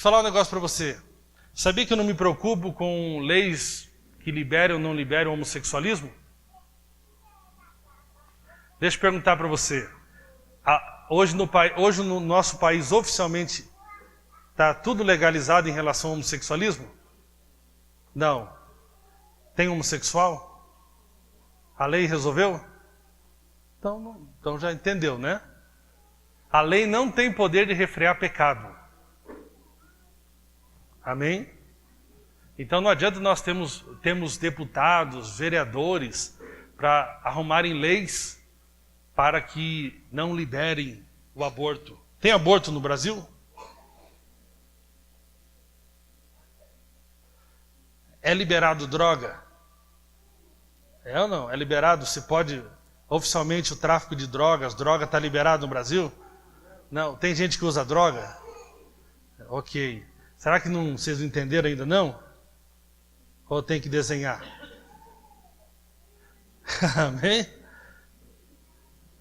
eu falar um negócio para você. Sabia que eu não me preocupo com leis que liberam ou não liberam o homossexualismo? Deixa eu perguntar para você. Hoje no nosso país, oficialmente, está tudo legalizado em relação ao homossexualismo? Não. Tem homossexual? A lei resolveu? Então já entendeu, né? A lei não tem poder de refrear pecado. Amém? Então não adianta nós temos deputados, vereadores, para arrumarem leis para que não liberem o aborto. Tem aborto no Brasil? É liberado droga? É ou não? É liberado? Se pode, oficialmente, o tráfico de drogas, droga está liberado no Brasil? Não. Tem gente que usa droga? Ok. Será que vocês não entenderam ainda não? Ou tem que desenhar? Amém?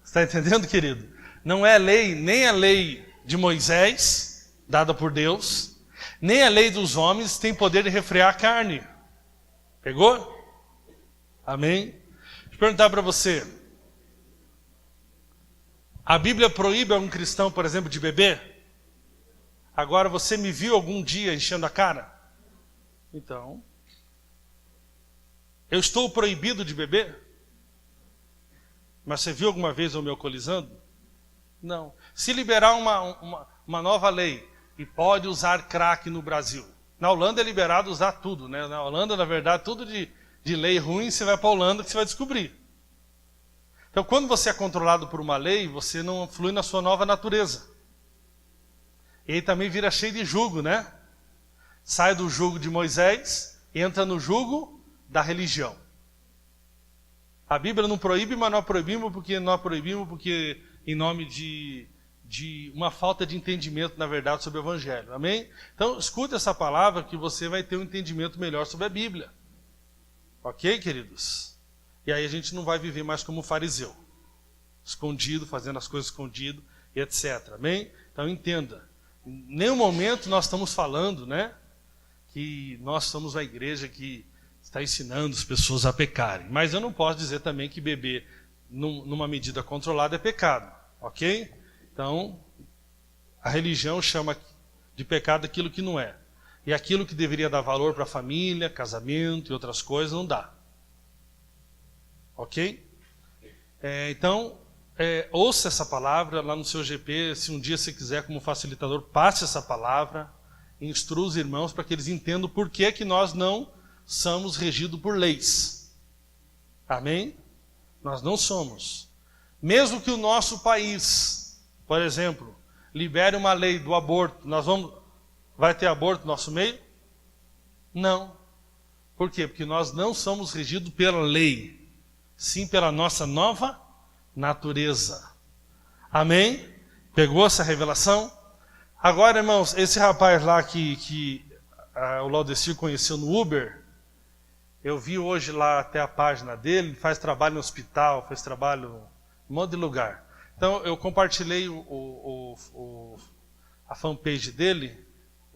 Está entendendo, querido? Não é lei, nem a lei de Moisés, dada por Deus, nem a lei dos homens tem poder de refrear a carne. Pegou? Amém? Deixa eu perguntar para você. A Bíblia proíbe algum cristão, por exemplo, de beber? Agora você me viu algum dia enchendo a cara? Então, eu estou proibido de beber? Mas você viu alguma vez eu me alcoolizando? Não. Se liberar uma nova lei e pode usar crack no Brasil. Na Holanda é liberado usar tudo, né? Na Holanda, na verdade, tudo de lei ruim, você vai para a Holanda que você vai descobrir. Então, quando você é controlado por uma lei, você não flui na sua nova natureza. E aí também vira cheio de jugo, né? Sai do jugo de Moisés, entra no jugo da religião. A Bíblia não proíbe, mas nós proibimos porque em nome de uma falta de entendimento, na verdade, sobre o Evangelho. Amém? Então, escute essa palavra que você vai ter um entendimento melhor sobre a Bíblia. Ok, queridos? E aí a gente não vai viver mais como fariseu. Escondido, fazendo as coisas escondido, e etc. Amém? Então, entenda. Em nenhum momento nós estamos falando, né, que nós somos a igreja que está ensinando as pessoas a pecarem. Mas eu não posso dizer também que beber numa medida controlada é pecado. Ok? Então, a religião chama de pecado aquilo que não é. E aquilo que deveria dar valor para a família, casamento e outras coisas, não dá. Ok? Então, ouça essa palavra lá no seu GP. Se um dia você quiser, como facilitador, passe essa palavra, instrua os irmãos para que eles entendam por que nós não somos regidos por leis. Amém? Nós não somos. Mesmo que o nosso país, por exemplo, libere uma lei do aborto, vai ter aborto no nosso meio? Não. Por quê? Porque nós não somos regidos pela lei, sim pela nossa nova natureza. Amém? Pegou essa revelação? Agora, irmãos, esse rapaz lá que o Laudecir conheceu no Uber, eu vi hoje lá até a página dele, faz trabalho no hospital, faz trabalho em um monte de lugar. Então, eu compartilhei a fanpage dele,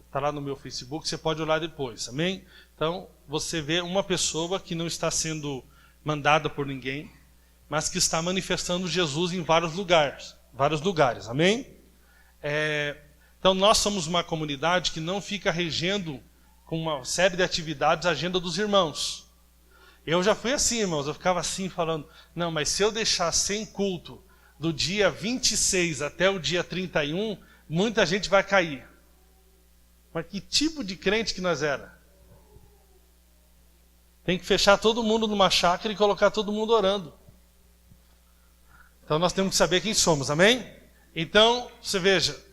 está lá no meu Facebook, você pode olhar depois, amém? Então, você vê uma pessoa que não está sendo mandada por ninguém, mas que está manifestando Jesus em vários lugares, amém? Então, nós somos uma comunidade que não fica regendo com uma série de atividades a agenda dos irmãos. Eu já fui assim, irmãos, eu ficava assim falando, não, mas se eu deixar sem culto do dia 26 até o dia 31, muita gente vai cair. Mas que tipo de crente que nós era? Tem que fechar todo mundo numa chácara e colocar todo mundo orando. Então nós temos que saber quem somos, amém? Então, você veja,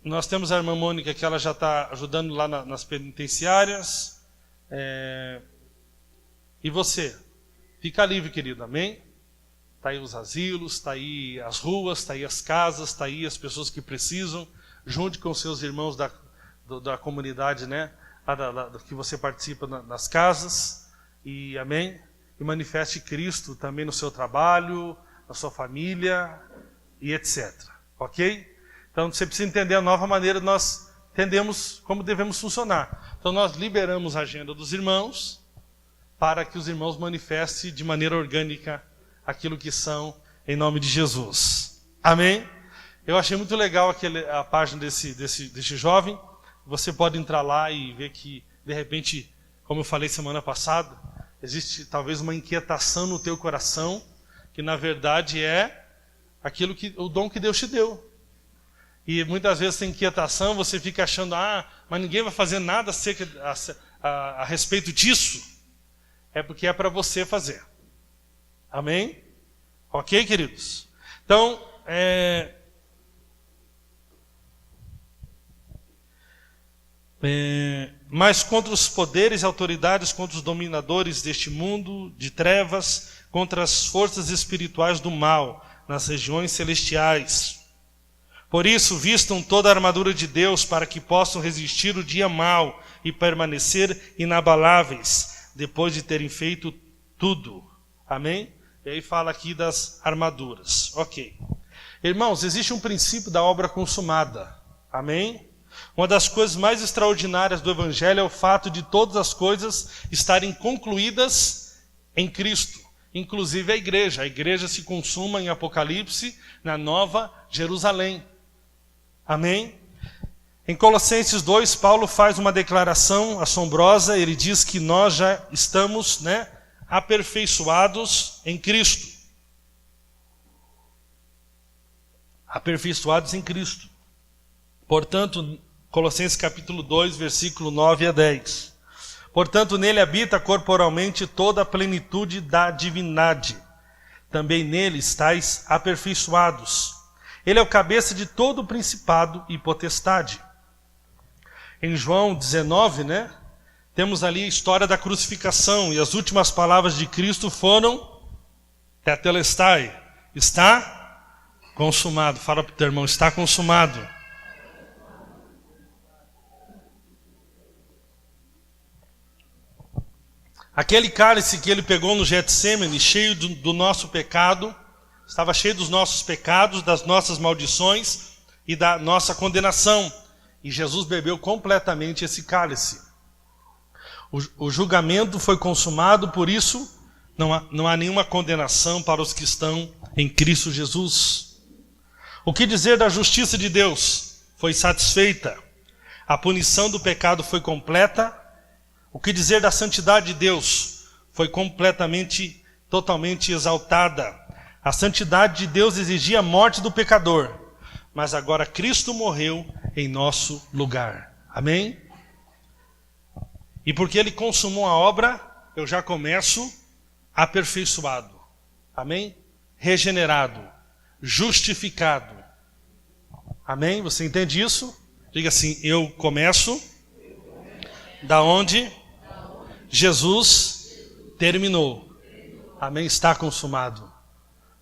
nós temos a irmã Mônica, que ela já está ajudando lá nas penitenciárias. E você? Fica livre, querido, amém? Está aí os asilos, está aí as ruas, está aí as casas, está aí as pessoas que precisam. Junte com seus irmãos da comunidade, né? Que você participa nas casas. E amém? E manifeste Cristo também no seu trabalho, na sua família e etc. Ok? Então você precisa entender a nova maneira de nós entendemos como devemos funcionar. Então nós liberamos a agenda dos irmãos para que os irmãos manifestem de maneira orgânica aquilo que são, em nome de Jesus. Amém? Eu achei muito legal a página desse jovem. Você pode entrar lá e ver que, de repente, como eu falei semana passada, existe talvez uma inquietação no teu coração, que na verdade é o dom que Deus te deu. E muitas vezes tem inquietação, você fica achando, mas ninguém vai fazer nada a respeito disso. É porque é para você fazer. Amém? Ok, queridos? Então, mas contra os poderes e autoridades, contra os dominadores deste mundo de trevas, contra as forças espirituais do mal nas regiões celestiais. Por isso, vistam toda a armadura de Deus para que possam resistir o dia mau e permanecer inabaláveis depois de terem feito tudo. Amém? E aí fala aqui das armaduras. Ok. Irmãos, existe um princípio da obra consumada. Amém? Uma das coisas mais extraordinárias do Evangelho é o fato de todas as coisas estarem concluídas em Cristo. Inclusive a igreja. A igreja se consuma em Apocalipse, na Nova Jerusalém. Amém? Em Colossenses 2, Paulo faz uma declaração assombrosa. Ele diz que nós já estamos, aperfeiçoados em Cristo. Aperfeiçoados em Cristo. Portanto, Colossenses capítulo 2, versículo 9 a 10. Portanto, nele habita corporalmente toda a plenitude da divindade. Também nele estáis aperfeiçoados. Ele é o cabeça de todo o principado e potestade. Em João 19, temos ali a história da crucificação. E as últimas palavras de Cristo foram: Tetelestai, está consumado. Fala para o teu irmão, está consumado. Aquele cálice que ele pegou no Getsêmani, cheio do nosso pecado, estava cheio dos nossos pecados, das nossas maldições e da nossa condenação. E Jesus bebeu completamente esse cálice. O julgamento foi consumado, por isso não há nenhuma condenação para os que estão em Cristo Jesus. O que dizer da justiça de Deus? Foi satisfeita. A punição do pecado foi completa. O que dizer da santidade de Deus? Foi totalmente exaltada. A santidade de Deus exigia a morte do pecador, mas agora Cristo morreu em nosso lugar. Amém? E porque Ele consumou a obra, eu já começo aperfeiçoado. Amém? Regenerado, justificado. Amém? Você entende isso? Diga assim, eu começo da onde Jesus terminou. Amém? Está consumado.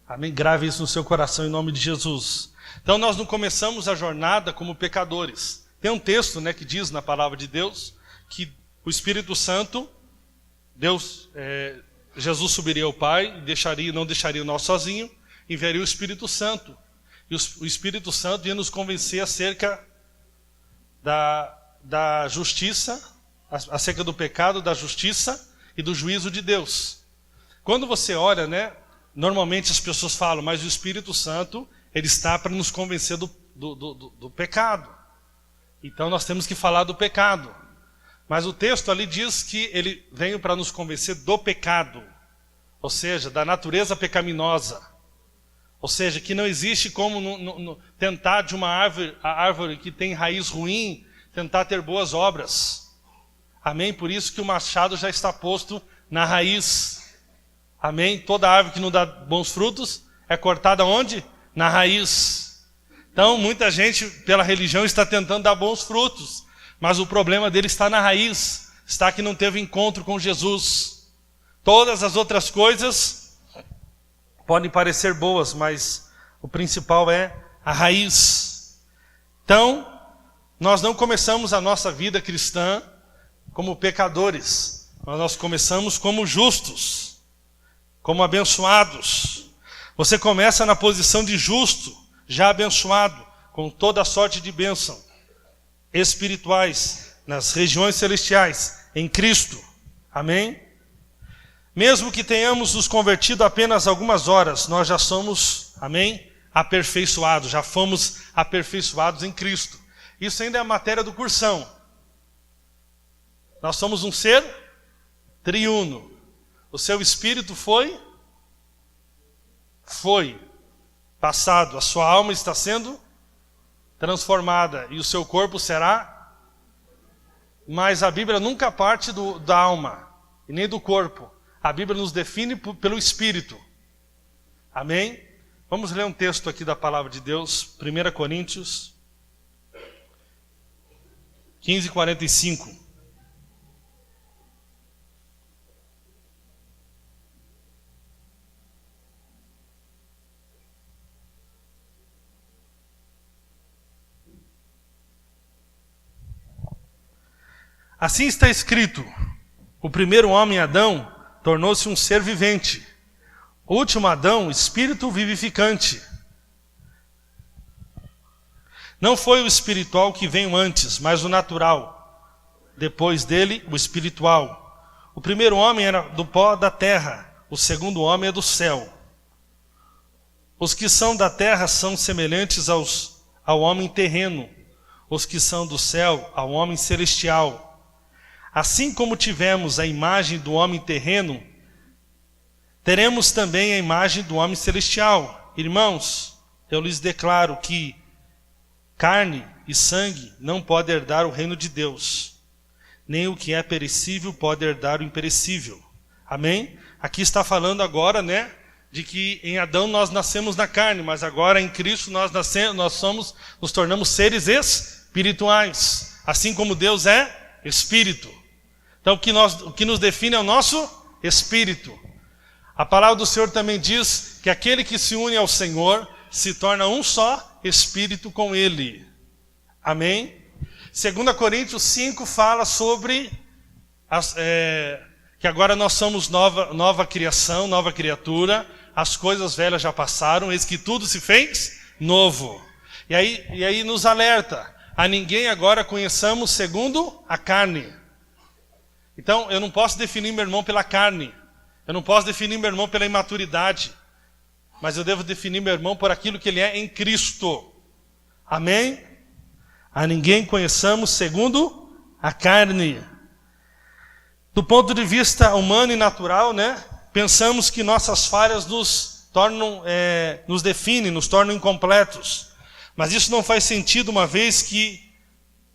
Amém? Grave isso no seu coração em nome de Jesus. Então nós não começamos a jornada como pecadores. Tem um texto que diz na palavra de Deus que o Espírito Santo, Jesus subiria ao Pai, não deixaria nós sozinhos, enviaria o Espírito Santo. E o Espírito Santo ia nos convencer acerca da justiça, acerca do pecado, da justiça e do juízo de Deus. Quando você olha, normalmente as pessoas falam, mas o Espírito Santo, ele está para nos convencer do pecado. Então nós temos que falar do pecado. Mas o texto ali diz que ele veio para nos convencer do pecado, ou seja, da natureza pecaminosa. Ou seja, que não existe como tentar de a árvore que tem raiz ruim, tentar ter boas obras. Amém? Por isso que o machado já está posto na raiz. Amém? Toda árvore que não dá bons frutos é cortada onde? Na raiz. Então, muita gente, pela religião, está tentando dar bons frutos. Mas o problema dele está na raiz. Está que não teve encontro com Jesus. Todas as outras coisas podem parecer boas, mas o principal é a raiz. Então, nós não começamos a nossa vida cristã como pecadores, mas nós começamos como justos, como abençoados. Você começa na posição de justo, já abençoado, com toda a sorte de bênção. espirituais, nas regiões celestiais, em Cristo. Amém? Mesmo que tenhamos nos convertido apenas algumas horas, nós já somos, amém? Aperfeiçoados, já fomos aperfeiçoados em Cristo. Isso ainda é a matéria do cursão. Nós somos um ser triuno. O seu espírito foi passado. A sua alma está sendo transformada e o seu corpo será. Mas a Bíblia nunca parte da alma e nem do corpo. A Bíblia nos define pelo espírito. Amém? Vamos ler um texto aqui da palavra de Deus, 1 Coríntios 15:45. Assim está escrito: o primeiro homem, Adão, tornou-se um ser vivente. O último Adão, espírito vivificante. Não foi o espiritual que veio antes, mas o natural. Depois dele, o espiritual. O primeiro homem era do pó da terra, o segundo homem é do céu. Os que são da terra são semelhantes ao homem terreno, os que são do céu, ao homem celestial. Assim como tivemos a imagem do homem terreno, teremos também a imagem do homem celestial. Irmãos, eu lhes declaro que carne e sangue não podem herdar o reino de Deus, nem o que é perecível pode herdar o imperecível. Amém? Aqui está falando agora, né, de que em Adão nós nascemos na carne, mas agora em Cristo nós nos tornamos seres espirituais, assim como Deus é espírito. Então o que nos define é o nosso espírito. A palavra do Senhor também diz que aquele que se une ao Senhor se torna um só espírito com Ele. Amém? 2 Coríntios 5 fala sobre que agora nós somos nova criação, nova criatura, as coisas velhas já passaram, eis que tudo se fez novo. E aí nos alerta: a ninguém agora conheçamos segundo a carne. Então eu não posso definir meu irmão pela carne, eu não posso definir meu irmão pela imaturidade, mas eu devo definir meu irmão por aquilo que ele é em Cristo. Amém? A ninguém conheçamos segundo a carne. Do ponto de vista humano e natural, né, pensamos que nossas falhas nos definem, nos tornam incompletos. Mas isso não faz sentido, uma vez que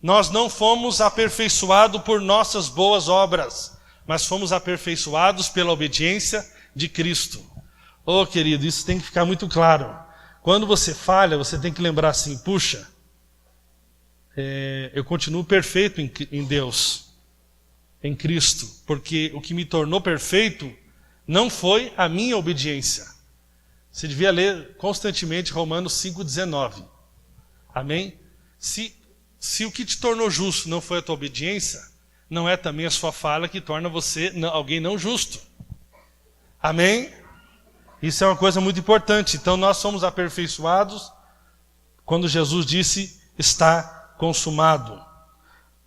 nós não fomos aperfeiçoados por nossas boas obras, mas fomos aperfeiçoados pela obediência de Cristo. Oh, querido, isso tem que ficar muito claro. Quando você falha, você tem que lembrar assim: puxa, eu continuo perfeito em Deus, em Cristo, porque o que me tornou perfeito não foi a minha obediência. Você devia ler constantemente Romanos 5,19. Amém? Se o que te tornou justo não foi a tua obediência, não é também a sua falha que torna você alguém não justo. Amém? Isso é uma coisa muito importante. Então nós somos aperfeiçoados quando Jesus disse: está consumado.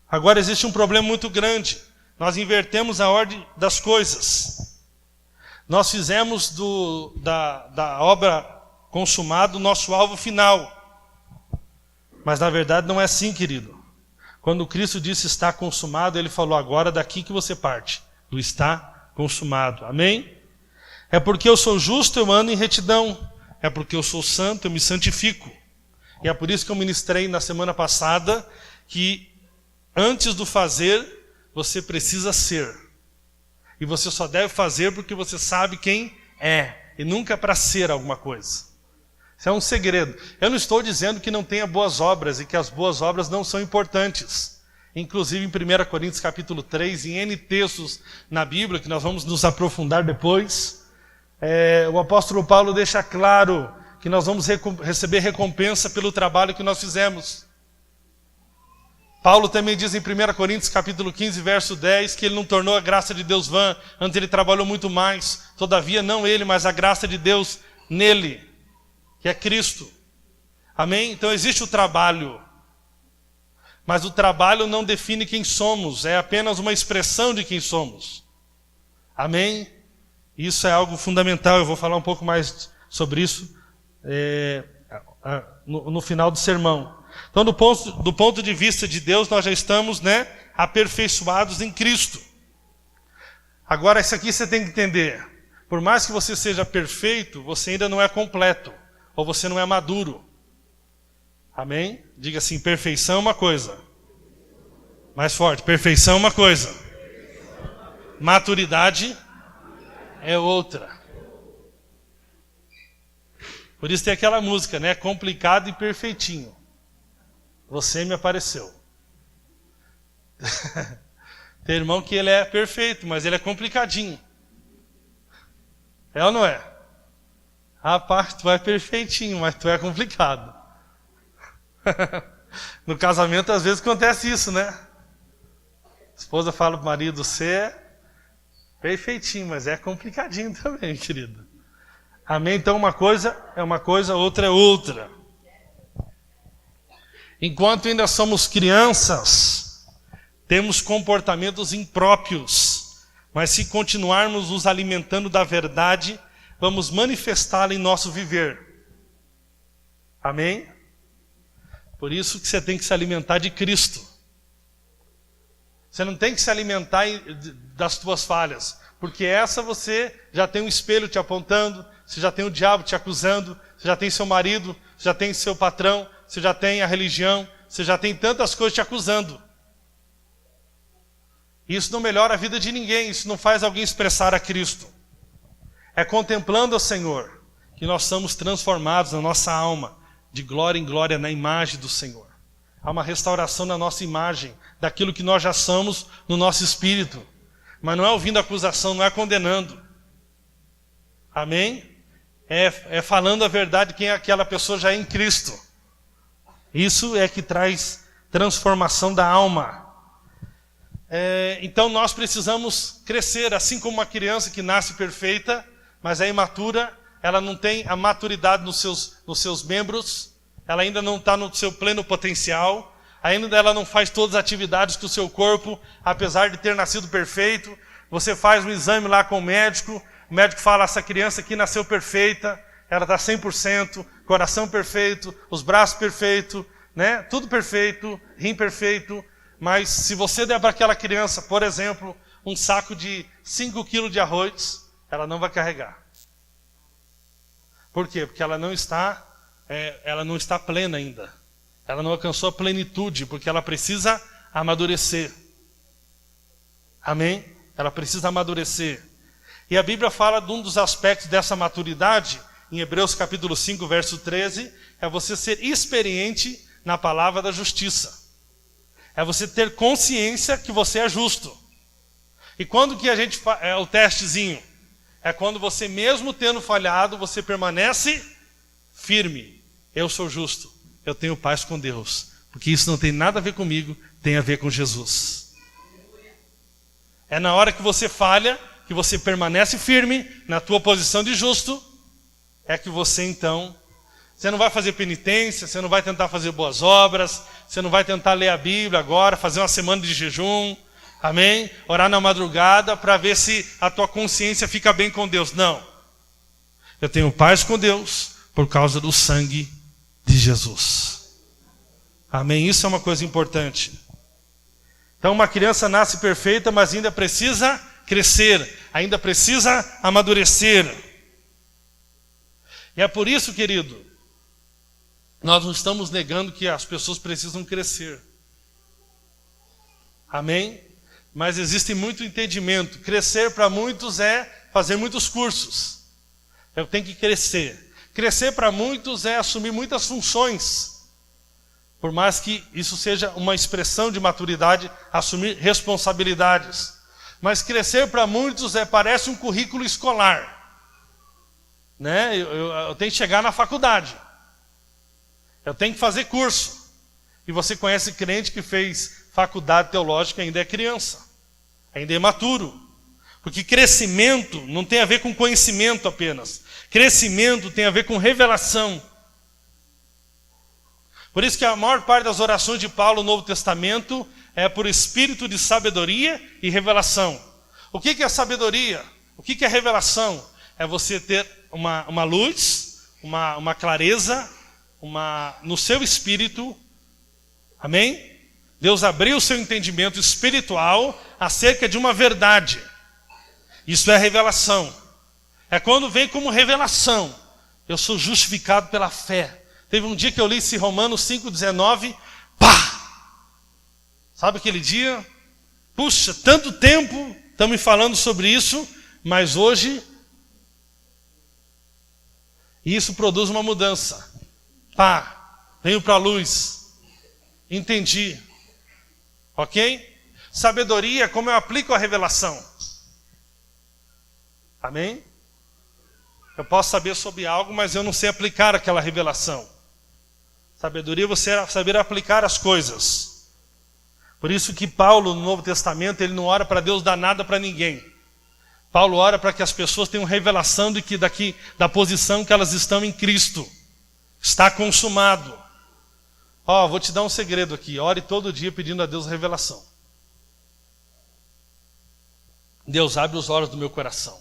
Agora existe um problema muito grande. Nós invertemos a ordem das coisas. Nós fizemos da obra consumada o nosso alvo final. Mas na verdade não é assim, querido. Quando Cristo disse está consumado, Ele falou: agora daqui que você parte, do está consumado. Amém? É porque eu sou justo, eu ando em retidão. É porque eu sou santo, eu me santifico. E é por isso que eu ministrei na semana passada que antes do fazer, você precisa ser. E você só deve fazer porque você sabe quem é, e nunca para ser alguma coisa. Isso é um segredo. Eu não estou dizendo que não tenha boas obras e que as boas obras não são importantes. Inclusive em 1 Coríntios capítulo 3, em N textos na Bíblia, que nós vamos nos aprofundar depois, o apóstolo Paulo deixa claro que nós vamos receber recompensa pelo trabalho que nós fizemos. Paulo também diz em 1 Coríntios capítulo 15, verso 10, que ele não tornou a graça de Deus vã, antes ele trabalhou muito mais. Todavia não ele, mas a graça de Deus nele, que é Cristo. Amém? Então existe o trabalho. Mas o trabalho não define quem somos, é apenas uma expressão de quem somos. Amém? Isso é algo fundamental, eu vou falar um pouco mais sobre isso no final do sermão. Então, do ponto de vista de Deus, nós já estamos, aperfeiçoados em Cristo. Agora, isso aqui você tem que entender. Por mais que você seja perfeito, você ainda não é completo, ou você não é maduro. Amém? Diga assim, perfeição é uma coisa. Mais forte, perfeição é uma coisa. Maturidade é outra. Por isso tem aquela música, complicado e perfeitinho. Você me apareceu. Tem irmão que ele é perfeito, mas ele é complicadinho. É ou não é? Rapaz, tu é perfeitinho, mas tu é complicado. No casamento, às vezes, acontece isso, A esposa fala pro marido, você é perfeitinho, mas é complicadinho também, querido. Amém? Então, uma coisa é uma coisa, outra é outra. Enquanto ainda somos crianças, temos comportamentos impróprios, mas se continuarmos nos alimentando da verdade, vamos manifestá-la em nosso viver. Amém? Por isso que você tem que se alimentar de Cristo. Você não tem que se alimentar das tuas falhas, porque essa você já tem um espelho te apontando, você já tem o diabo te acusando, você já tem seu marido, você já tem seu patrão, você já tem a religião, você já tem tantas coisas te acusando. Isso não melhora a vida de ninguém, isso não faz alguém expressar a Cristo. É contemplando o Senhor que nós somos transformados na nossa alma, de glória em glória na imagem do Senhor. Há uma restauração na nossa imagem, daquilo que nós já somos no nosso espírito. Mas não é ouvindo acusação, não é condenando. Amém? É falando a verdade quem aquela pessoa já é em Cristo. Isso é que traz transformação da alma. Então nós precisamos crescer, assim como uma criança que nasce perfeita, mas é imatura, ela não tem a maturidade nos seus membros, ela ainda não está no seu pleno potencial, ainda ela não faz todas as atividades que o seu corpo, apesar de ter nascido perfeito. Você faz um exame lá com o médico fala, essa criança aqui nasceu perfeita, ela está 100%, coração perfeito, os braços perfeitos, tudo perfeito, rim perfeito. Mas se você der para aquela criança, por exemplo, um saco de 5 quilos de arroz, ela não vai carregar. Por quê? Porque ela não está plena ainda. Ela não alcançou a plenitude, porque ela precisa amadurecer. Amém? Ela precisa amadurecer. E a Bíblia fala de um dos aspectos dessa maturidade, em Hebreus capítulo 5, verso 13, é você ser experiente na palavra da justiça. É você ter consciência que você é justo. E quando que a gente faz o testezinho? É quando você, mesmo tendo falhado, você permanece firme. Eu sou justo, eu tenho paz com Deus. Porque isso não tem nada a ver comigo, tem a ver com Jesus. É na hora que você falha, que você permanece firme na tua posição de justo, é que você então, você não vai fazer penitência, você não vai tentar fazer boas obras, você não vai tentar ler a Bíblia agora, fazer uma semana de jejum, amém? Orar na madrugada para ver se a tua consciência fica bem com Deus. Não. Eu tenho paz com Deus por causa do sangue de Jesus. Amém? Isso é uma coisa importante. Então uma criança nasce perfeita, mas ainda precisa crescer, ainda precisa amadurecer. E é por isso, querido, nós não estamos negando que as pessoas precisam crescer. Amém? Mas existe muito entendimento. Crescer para muitos é fazer muitos cursos. Eu tenho que crescer. Crescer para muitos é assumir muitas funções. Por mais que isso seja uma expressão de maturidade, assumir responsabilidades. Mas crescer para muitos parece um currículo escolar. Eu tenho que chegar na faculdade. Eu tenho que fazer curso. E você conhece crente que fez faculdade teológica e ainda é criança. Ainda é imaturo. Porque crescimento não tem a ver com conhecimento apenas. Crescimento tem a ver com revelação. Por isso que a maior parte das orações de Paulo no Novo Testamento é por espírito de sabedoria e revelação. O que é sabedoria? O que é revelação? É você ter uma luz, uma clareza, no seu espírito. Amém? Deus abriu o seu entendimento espiritual acerca de uma verdade. Isso é revelação. É quando vem como revelação. Eu sou justificado pela fé. Teve um dia que eu li esse Romanos 5,19. Pá! Sabe aquele dia? Puxa, tanto tempo estamos falando sobre isso, mas hoje isso produz uma mudança. Pá! Venho para a luz. Entendi. Ok? Sabedoria é como eu aplico a revelação. Amém? Eu posso saber sobre algo, mas eu não sei aplicar aquela revelação. Sabedoria é você saber aplicar as coisas. Por isso que Paulo, no Novo Testamento, ele não ora para Deus dar nada para ninguém. Paulo ora para que as pessoas tenham revelação da posição que elas estão em Cristo. Está consumado. Vou te dar um segredo aqui. Ore todo dia pedindo a Deus revelação. Deus abre os olhos do meu coração.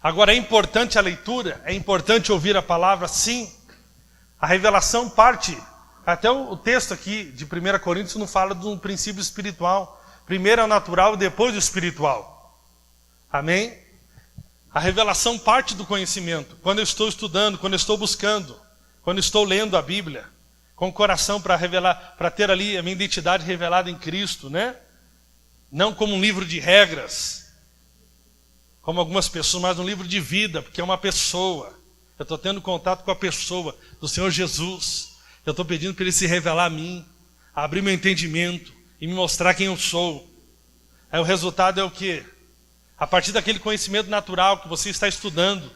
Agora é importante a leitura, é importante ouvir a palavra, sim. A revelação parte, até o texto aqui de 1 Coríntios não fala de um princípio espiritual. Primeiro é o natural e depois o espiritual. Amém? A revelação parte do conhecimento. Quando eu estou estudando, quando eu estou buscando, quando eu estou lendo a Bíblia, com o coração para revelar, para ter ali a minha identidade revelada em Cristo, né? Não como um livro de regras, como algumas pessoas, mas um livro de vida, porque é uma pessoa. Eu estou tendo contato com a pessoa do Senhor Jesus. Eu estou pedindo para Ele se revelar a mim, abrir meu entendimento e me mostrar quem eu sou. Aí o resultado é o quê? A partir daquele conhecimento natural que você está estudando,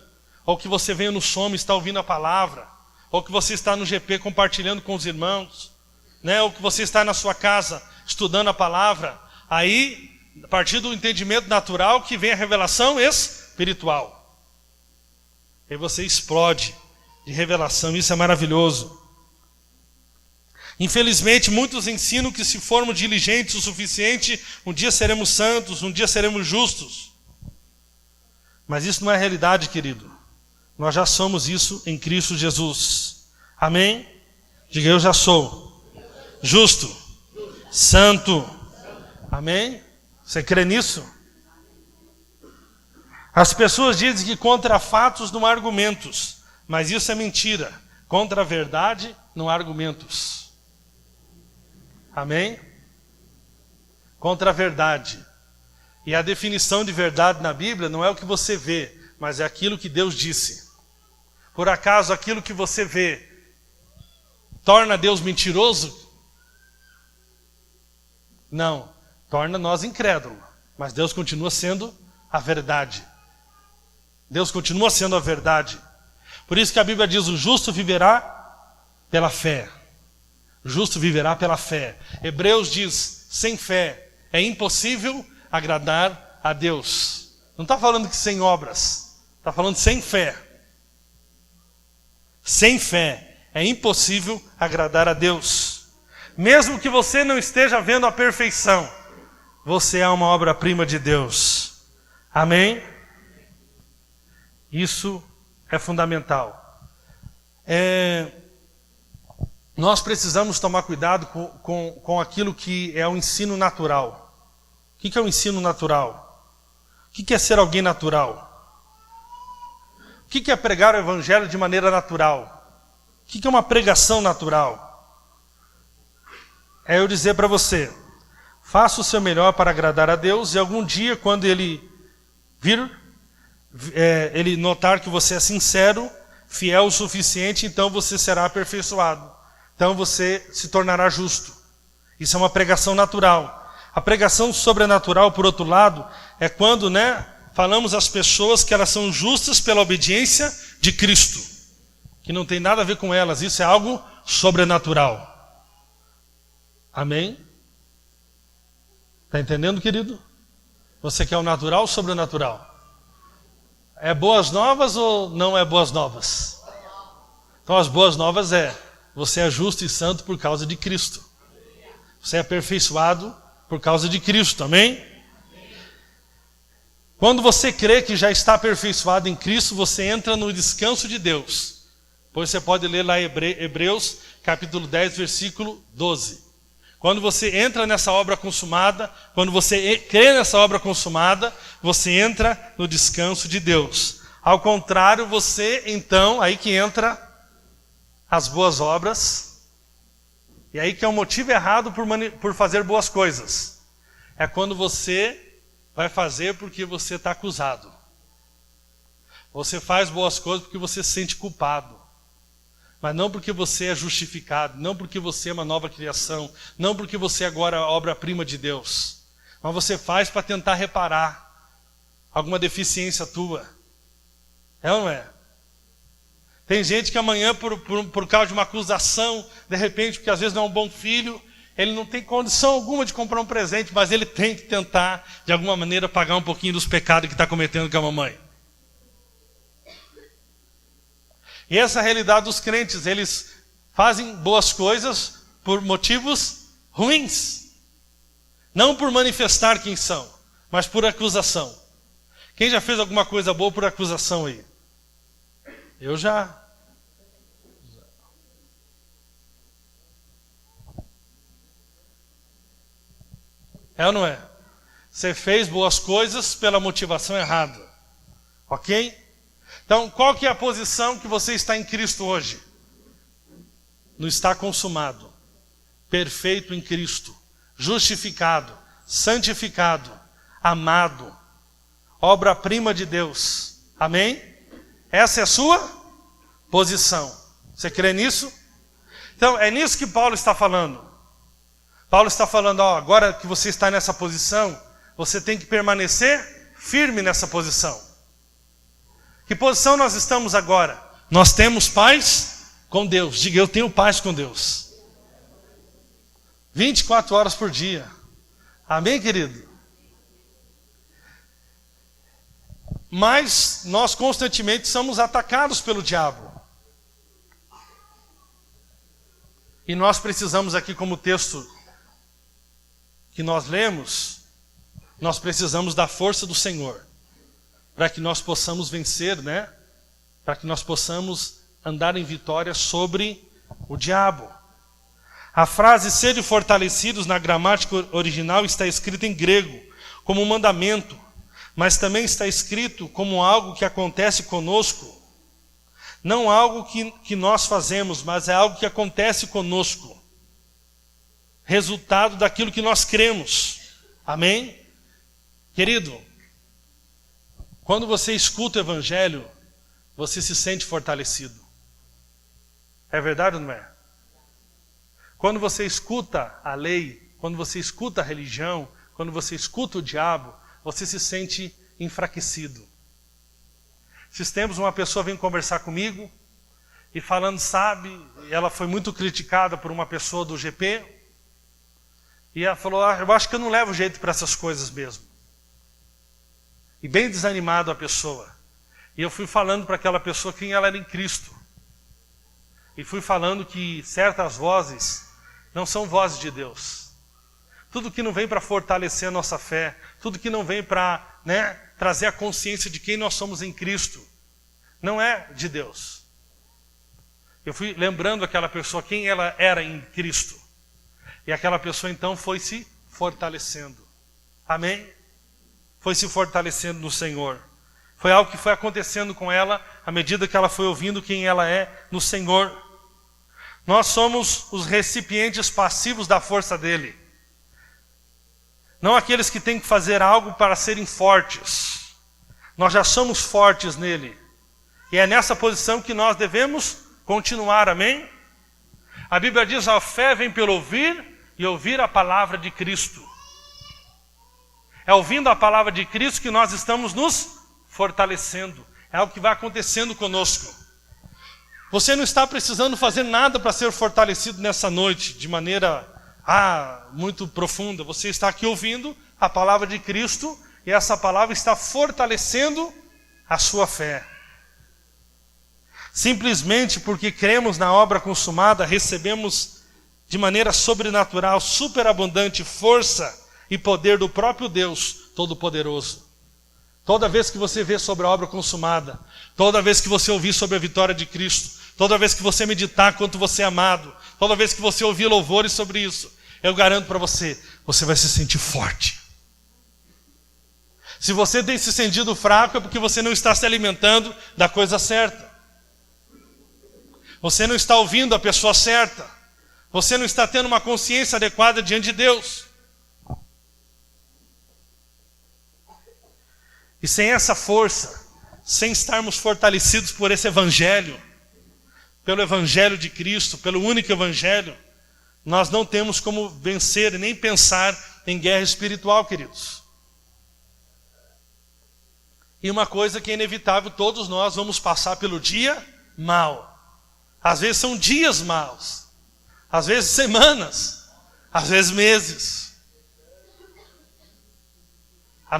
ou que você veio no sono e está ouvindo a palavra, ou que você está no GP compartilhando com os irmãos, né? Ou que você está na sua casa estudando a palavra, aí, a partir do entendimento natural, que vem a revelação espiritual. Aí você explode de revelação, isso é maravilhoso. Infelizmente, muitos ensinam que se formos diligentes o suficiente, um dia seremos santos, um dia seremos justos. Mas isso não é realidade, querido. Nós já somos isso em Cristo Jesus. Amém? Diga, eu já sou justo, santo. Amém? Você crê nisso? As pessoas dizem que contra fatos não há argumentos, mas isso é mentira. Contra a verdade não há argumentos. Amém? Contra a verdade. E a definição de verdade na Bíblia não é o que você vê, mas é aquilo que Deus disse. Por acaso aquilo que você vê torna Deus mentiroso? Não, torna nós incrédulos, mas Deus continua sendo a verdade. Deus continua sendo a verdade. Por isso que a Bíblia diz, o justo viverá pela fé. O justo viverá pela fé. Hebreus diz, sem fé é impossível agradar a Deus. Não está falando que sem obras, está falando sem fé. Sem fé é impossível agradar a Deus. Mesmo que você não esteja vendo a perfeição, você é uma obra-prima de Deus. Amém? Isso é fundamental. Nós precisamos tomar cuidado com aquilo que é o ensino natural. O que é o ensino natural? O que é ser alguém natural? O que é pregar o evangelho de maneira natural? O que é uma pregação natural? É eu dizer para você, faça o seu melhor para agradar a Deus, e algum dia, quando Ele Ele notar que você é sincero, fiel o suficiente, então você será aperfeiçoado. Então você se tornará justo. Isso é uma pregação natural. A pregação sobrenatural, por outro lado, é quando, falamos às pessoas que elas são justas pela obediência de Cristo, que não tem nada a ver com elas, isso é algo sobrenatural. Amém? Está entendendo, querido? Você quer o natural ou o sobrenatural? É boas novas ou não é boas novas? Então as boas novas Você é justo e santo por causa de Cristo. Você é aperfeiçoado por causa de Cristo, amém? Quando você crê que já está aperfeiçoado em Cristo, você entra no descanso de Deus. Pois você pode ler lá Hebreus, capítulo 10, versículo 12. Quando você entra nessa obra consumada, quando você crê nessa obra consumada, você entra no descanso de Deus. Ao contrário, você, então, aí que entra as boas obras, e aí que é o motivo errado por fazer boas coisas. É quando você vai fazer porque você está acusado. Você faz boas coisas porque você se sente culpado. Mas não porque você é justificado, não porque você é uma nova criação, não porque você agora é a obra-prima de Deus. Mas você faz para tentar reparar alguma deficiência tua. É ou não é? Tem gente que amanhã, por causa de uma acusação, de repente, porque às vezes não é um bom filho, ele não tem condição alguma de comprar um presente, mas ele tem que tentar, de alguma maneira, pagar um pouquinho dos pecados que está cometendo com a mamãe. E essa é a realidade dos crentes, eles fazem boas coisas por motivos ruins. Não por manifestar quem são, mas por acusação. Quem já fez alguma coisa boa por acusação aí? Eu já. É ou não é? Você fez boas coisas pela motivação errada. Ok? Então, qual que é a posição que você está em Cristo hoje? Não está consumado. Perfeito em Cristo. Justificado. Santificado. Amado. Obra-prima de Deus. Amém? Essa é a sua posição. Você crê nisso? Então, é nisso que Paulo está falando. Paulo está falando, ó, agora que você está nessa posição, você tem que permanecer firme nessa posição. Que posição nós estamos agora? Nós temos paz com Deus. Diga, eu tenho paz com Deus. 24 horas por dia. Amém, querido? Mas nós constantemente somos atacados pelo diabo. E nós precisamos aqui, como texto que nós lemos, nós precisamos da força do Senhor. Para que nós possamos vencer, né? Para que nós possamos andar em vitória sobre o diabo. A frase sede fortalecidos na gramática original está escrita em grego, como um mandamento, mas também está escrito como algo que acontece conosco. Não algo que nós fazemos, mas é algo que acontece conosco. Resultado daquilo que nós cremos. Amém? Querido, quando você escuta o Evangelho, você se sente fortalecido. É verdade ou não é? Quando você escuta a lei, quando você escuta a religião, quando você escuta o diabo, você se sente enfraquecido. Esses tempos uma pessoa veio conversar comigo e falando, sabe, ela foi muito criticada por uma pessoa do GP, e ela falou, eu acho que eu não levo jeito para essas coisas mesmo. E bem desanimado a pessoa. E eu fui falando para aquela pessoa quem ela era em Cristo. E fui falando que certas vozes não são vozes de Deus. Tudo que não vem para fortalecer a nossa fé, tudo que não vem para, né, trazer a consciência de quem nós somos em Cristo, não é de Deus. Eu fui lembrando aquela pessoa quem ela era em Cristo. E aquela pessoa então foi se fortalecendo. Amém? Foi se fortalecendo no Senhor. Foi algo que foi acontecendo com ela à medida que ela foi ouvindo quem ela é no Senhor. Nós somos os recipientes passivos da força dele. Não aqueles que têm que fazer algo para serem fortes. Nós já somos fortes nele. E é nessa posição que nós devemos continuar, amém? A Bíblia diz, a fé vem pelo ouvir e ouvir a palavra de Cristo. É ouvindo a palavra de Cristo que nós estamos nos fortalecendo. É algo que vai acontecendo conosco. Você não está precisando fazer nada para ser fortalecido nessa noite, de maneira muito profunda. Você está aqui ouvindo a palavra de Cristo e essa palavra está fortalecendo a sua fé. Simplesmente porque cremos na obra consumada, recebemos de maneira sobrenatural, superabundante força e poder do próprio Deus Todo-Poderoso. Toda vez que você vê sobre a obra consumada, toda vez que você ouvir sobre a vitória de Cristo, toda vez que você meditar quanto você é amado, toda vez que você ouvir louvores sobre isso, eu garanto para você, você vai se sentir forte. Se você tem se sentido fraco, é porque você não está se alimentando da coisa certa. Você não está ouvindo a pessoa certa. Você não está tendo uma consciência adequada diante de Deus. E sem essa força, sem estarmos fortalecidos por esse evangelho, pelo evangelho de Cristo, pelo único evangelho, nós não temos como vencer e nem pensar em guerra espiritual, queridos. E uma coisa que é inevitável, todos nós vamos passar pelo dia mau. Às vezes são dias maus, às vezes semanas, às vezes meses. A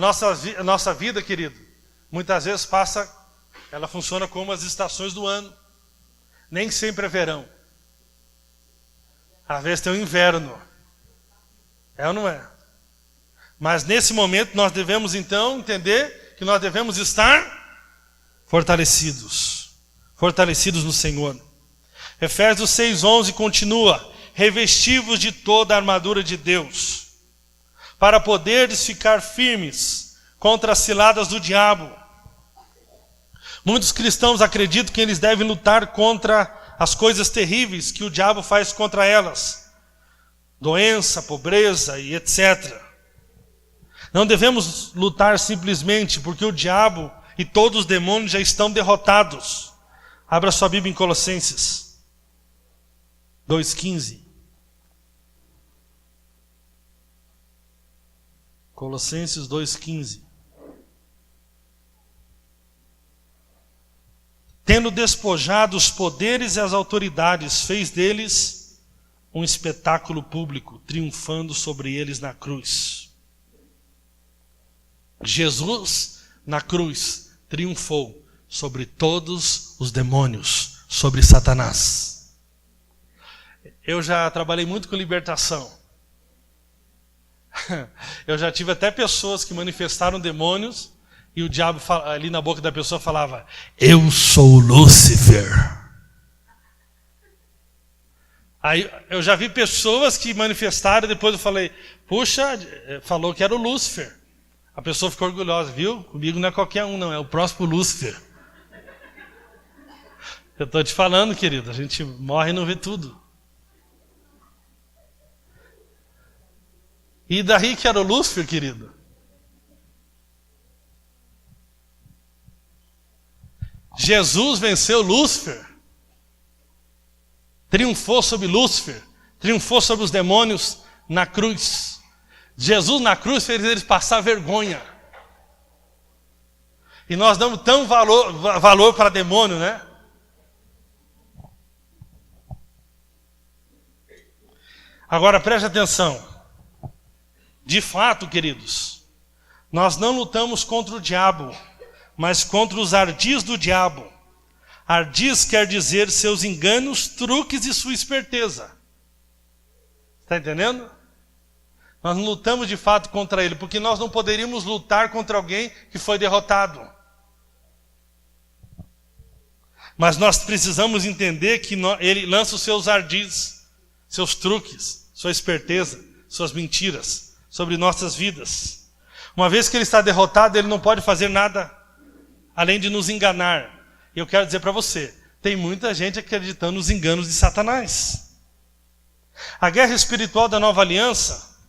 nossa vida, querido, muitas vezes ela funciona como as estações do ano. Nem sempre é verão. Às vezes tem o inverno. É ou não é? Mas nesse momento nós devemos então entender que nós devemos estar fortalecidos. Fortalecidos no Senhor. Efésios 6:11 continua: revesti-vos de toda a armadura de Deus, para poderes ficar firmes contra as ciladas do diabo. Muitos cristãos acreditam que eles devem lutar contra as coisas terríveis que o diabo faz contra elas. Doença, pobreza e etc. Não devemos lutar simplesmente porque o diabo e todos os demônios já estão derrotados. Abra sua Bíblia em Colossenses 2:15. Colossenses 2:15. Tendo despojado os poderes e as autoridades, fez deles um espetáculo público, triunfando sobre eles na cruz. Jesus, na cruz, triunfou sobre todos os demônios, sobre Satanás. Eu já trabalhei muito com libertação. Eu já tive até pessoas que manifestaram demônios e o diabo ali na boca da pessoa falava: eu sou Lúcifer. Aí eu já vi pessoas que manifestaram, depois eu falei: puxa, falou que era o Lúcifer. A pessoa ficou orgulhosa, viu? Comigo não é qualquer um, não, é o próximo Lúcifer. Eu estou te falando, querido, a gente morre e não vê tudo. E daí que era o Lúcifer, querido? Jesus venceu Lúcifer, triunfou sobre Lúcifer, triunfou sobre os demônios na cruz. Jesus na cruz fez eles passar vergonha. E nós damos tão valor para demônio, né? Agora preste atenção. De fato, queridos, nós não lutamos contra o diabo, mas contra os ardis do diabo. Ardis quer dizer seus enganos, truques e sua esperteza. Está entendendo? Nós não lutamos de fato contra ele, porque nós não poderíamos lutar contra alguém que foi derrotado. Mas nós precisamos entender que ele lança os seus ardis, seus truques, sua esperteza, suas mentiras sobre nossas vidas. Uma vez que ele está derrotado, ele não pode fazer nada além de nos enganar. E eu quero dizer para você, tem muita gente acreditando nos enganos de Satanás. A guerra espiritual da nova aliança,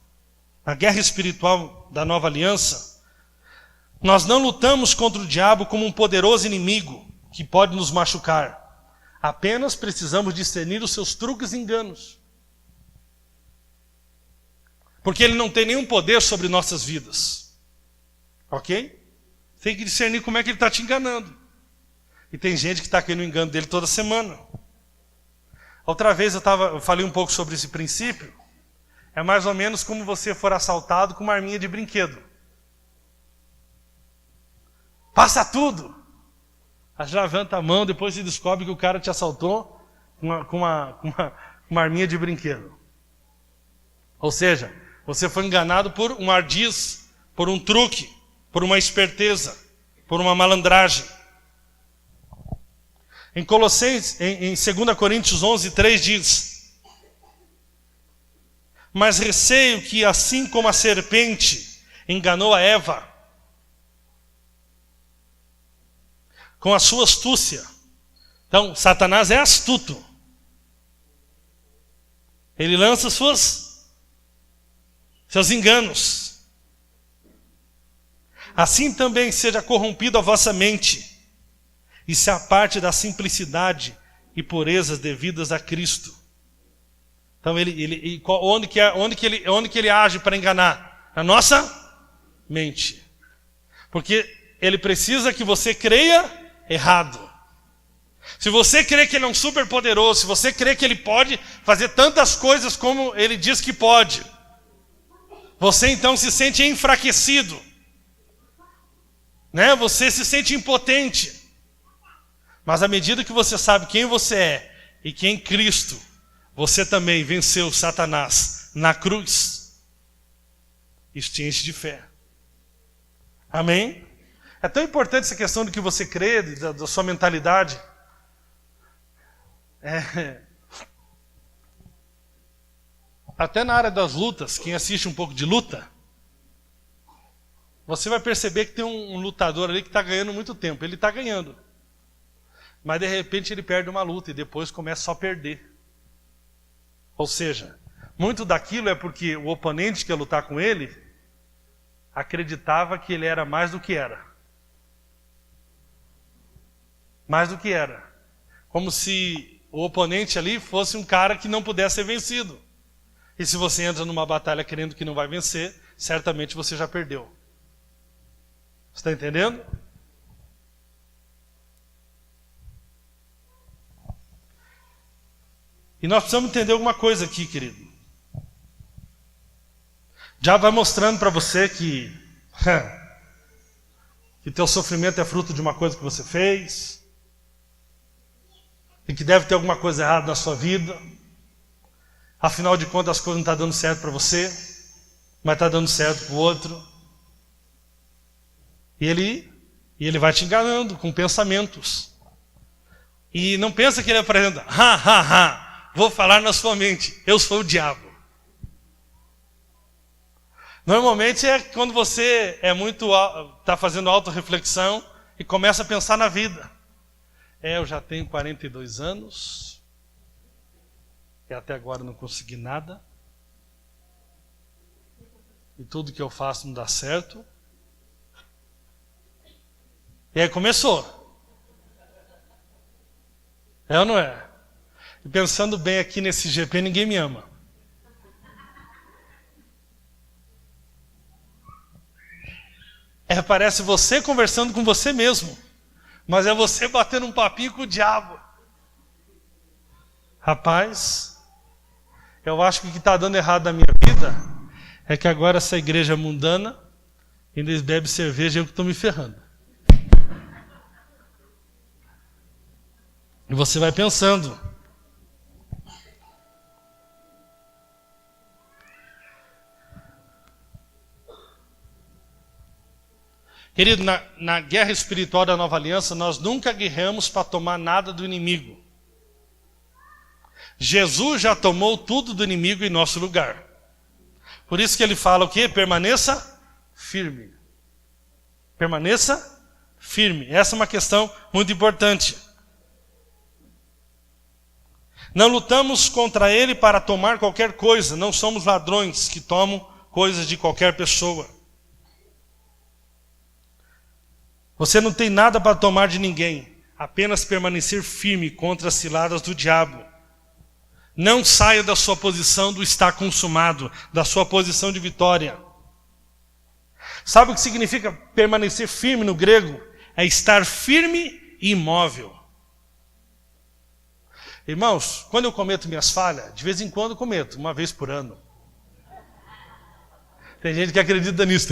nós não lutamos contra o diabo como um poderoso inimigo que pode nos machucar. Apenas precisamos discernir os seus truques e enganos. Porque ele não tem nenhum poder sobre nossas vidas. Ok? Tem que discernir como é que ele está te enganando. E tem gente que está aqui no engano dele toda semana. Outra vez eu falei um pouco sobre esse princípio. É mais ou menos como você for assaltado com uma arminha de brinquedo. Passa tudo. Já levanta a mão, depois se descobre que o cara te assaltou com uma arminha de brinquedo. Ou seja, você foi enganado por um ardiz, por um truque, por uma esperteza, por uma malandragem. Em Colossenses, em 2 Coríntios 11:3 diz: mas receio que, assim como a serpente enganou a Eva com a sua astúcia. Então, Satanás é astuto. Ele lança seus enganos. Assim também seja corrompido a vossa mente, e se aparte da simplicidade e purezas devidas a Cristo. Então, onde que ele age para enganar? Na nossa mente. Porque ele precisa que você creia errado. Se você crê que ele é um super poderoso, se você crê que ele pode fazer tantas coisas como ele diz que pode, você então se sente enfraquecido, né? Você se sente impotente. Mas à medida que você sabe quem você é e que em Cristo você também venceu Satanás na cruz, isso te enche de fé. Amém? É tão importante essa questão do que você crê, da sua mentalidade. Até na área das lutas, quem assiste um pouco de luta, você vai perceber que tem um lutador ali que está ganhando muito tempo. Ele está ganhando. Mas de repente ele perde uma luta e depois começa só a perder. Ou seja, muito daquilo é porque o oponente que ia lutar com ele acreditava que ele era mais do que era. Mais do que era. Como se o oponente ali fosse um cara que não pudesse ser vencido. E se você entra numa batalha querendo que não vai vencer, certamente você já perdeu. Você está entendendo? E nós precisamos entender alguma coisa aqui, querido. Já vai mostrando para você que teu sofrimento é fruto de uma coisa que você fez, e que deve ter alguma coisa errada na sua vida. Afinal de contas, as coisas não estão dando certo para você, mas está dando certo para o outro. E ele vai te enganando com pensamentos. E não pensa que ele apresenta, vou falar na sua mente, eu sou o diabo. Normalmente é quando você está fazendo autorreflexão e começa a pensar na vida. Eu já tenho 42 anos e até agora não consegui nada. E tudo que eu faço não dá certo. E aí começou. É ou não é? E pensando bem aqui nesse GP, ninguém me ama. Parece você conversando com você mesmo. Mas é você batendo um papinho com o diabo. Rapaz, eu acho que o que está dando errado na minha vida é que agora essa igreja mundana ainda bebe cerveja e eu que estou me ferrando. E você vai pensando. Querido, na guerra espiritual da Nova Aliança, nós nunca guerreamos para tomar nada do inimigo. Jesus já tomou tudo do inimigo em nosso lugar. Por isso que ele fala o quê? Permaneça firme. Permaneça firme. Essa é uma questão muito importante. Não lutamos contra ele para tomar qualquer coisa. Não somos ladrões que tomam coisas de qualquer pessoa. Você não tem nada para tomar de ninguém, apenas permanecer firme contra as ciladas do diabo. Não saia da sua posição do está consumado, da sua posição de vitória. Sabe o que significa permanecer firme no grego? É estar firme e imóvel. Irmãos, quando eu cometo minhas falhas, de vez em quando eu cometo, uma vez por ano. Tem gente que acredita nisso.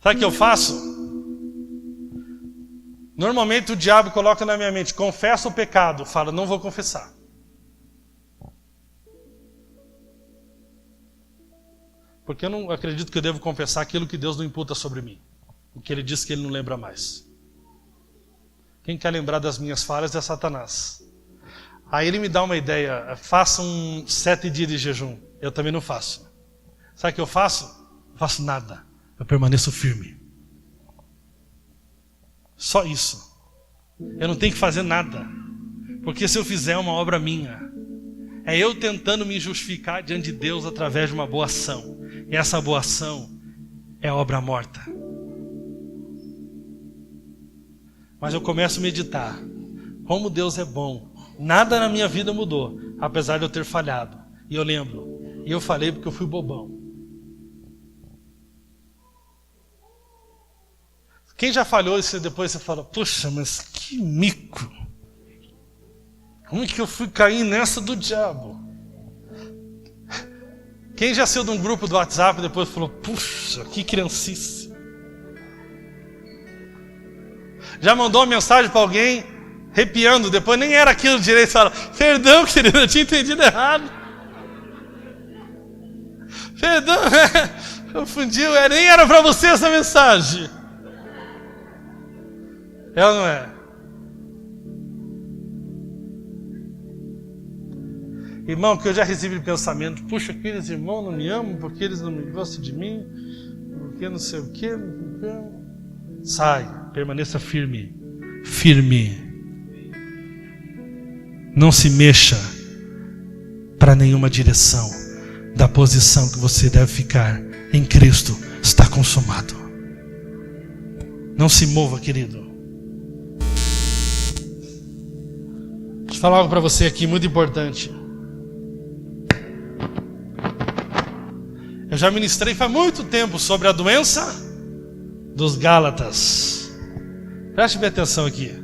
Sabe o que eu faço? Normalmente o diabo coloca na minha mente, confessa o pecado. Fala, não vou confessar. Porque eu não acredito que eu devo confessar aquilo que Deus não imputa sobre mim. O que Ele disse que Ele não lembra mais. Quem quer lembrar das minhas falhas é Satanás. Aí ele me dá uma ideia, faça 7 dias de jejum. Eu também não faço. Sabe o que eu faço? Não faço nada. Eu permaneço firme. Só isso. Eu não tenho que fazer nada. Porque se eu fizer uma obra minha, é eu tentando me justificar diante de Deus através de uma boa ação. E essa boa ação é obra morta. Mas eu começo a meditar. Como Deus é bom. Nada na minha vida mudou, apesar de eu ter falhado. E eu lembro. E eu falei porque eu fui bobão. Quem já falhou e depois você fala, puxa, mas que mico. Como é que eu fui cair nessa do diabo? Quem já saiu de um grupo do WhatsApp e depois falou, puxa, que criancice. Já mandou uma mensagem para alguém, arrepiando, depois nem era aquilo direito, fala, perdão, querido, eu tinha entendido errado. Perdão, confundiu, nem era para você essa mensagem. É ou não é? Irmão, que eu já recebi o pensamento, puxa, aqueles irmãos não me amam, porque eles não me gostam de mim, porque não sei o quê. Sai, permaneça firme. Firme. Não se mexa para nenhuma direção da posição que você deve ficar em Cristo. Está consumado. Não se mova, querido. Deixa eu falar algo para você aqui muito importante. Eu já ministrei faz muito tempo sobre a doença dos Gálatas. Preste bem atenção aqui.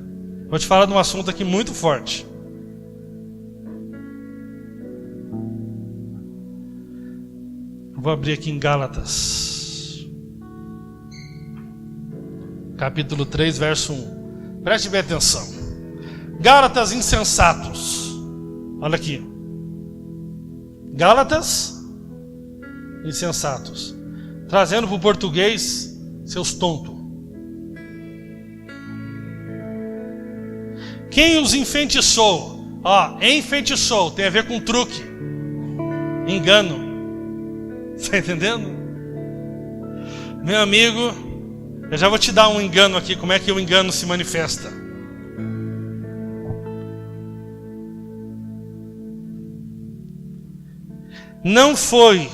Vou te falar de um assunto aqui muito forte. Vou abrir aqui em Gálatas. Capítulo 3, verso 1. Preste bem atenção. Gálatas insensatos. Olha aqui. Gálatas insensatos. Trazendo para o português, seus tontos. Quem os enfeitiçou? Enfeitiçou, tem a ver com truque. Engano. Está entendendo? Meu amigo, eu já vou te dar um engano aqui, como é que o engano se manifesta. Não foi